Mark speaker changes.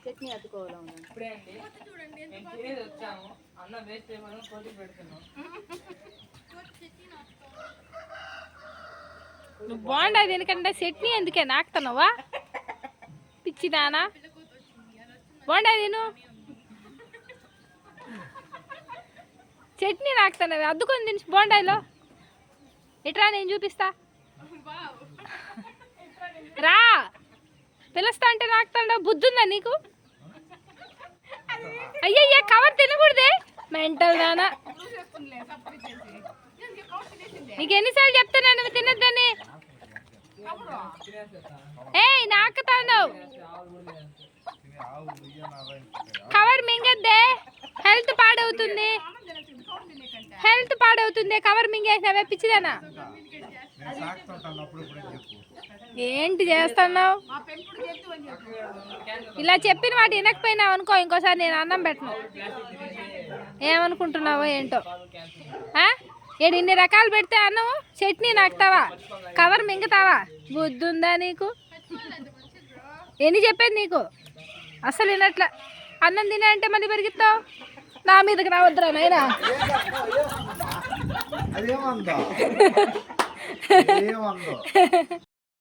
Speaker 1: చట్నీ అతుకోవాలి.
Speaker 2: ఇప్పుడే అండి మేము తినేది వచ్చాము, అన్నం వేస్ట్ చేయమని పోటీ పెడుతున్నాం.
Speaker 3: నువ్వు బాగుండదు ఎందుకంటే చట్నీ ఎందుకే నాకుతున్నావా పిచ్చిదానా? బాగుండదు నేను చట్నీ నాకుతున్నావు అద్దుకొని తిని బాగుండాయిలో ఎట్రా నేను చూపిస్తా రా. పిలుస్తా అంటే నాకుతాడో బుద్ధి ఉందా నీకు? అయ్యయ్యా కవర్ తినకూడదే మెంటల్ దానా. నీకు ఎన్నిసార్లు చెప్తాను నువ్వు తినద్దని? ఏయ్ నాకుతాడు కవర్ మింగద్దే, హెల్త్ పాడవుతుంది, హెల్త్ పాడవుతుంది. కవర్ మింగేసినావే పిచ్చిదానా. ఏంటి చేస్తున్నావు? ఇలా చెప్పిన వాటి వినకపోయినావు అనుకో, ఇంకోసారి నేను అన్నం పెట్టను. ఏమనుకుంటున్నావో ఏంటో. ఏడు ఇన్ని రకాలు పెడితే అన్నము చట్నీ నాకుతావా, కవర్ మింగుతావా? బుద్ధి ఉందా నీకు? ఎన్ని చెప్పేది నీకు? అసలు వినట్లా. అన్నం తినే అంటే మళ్ళీ పెరిగిస్తావు. నా మీదకి రావద్దురా నాయనా.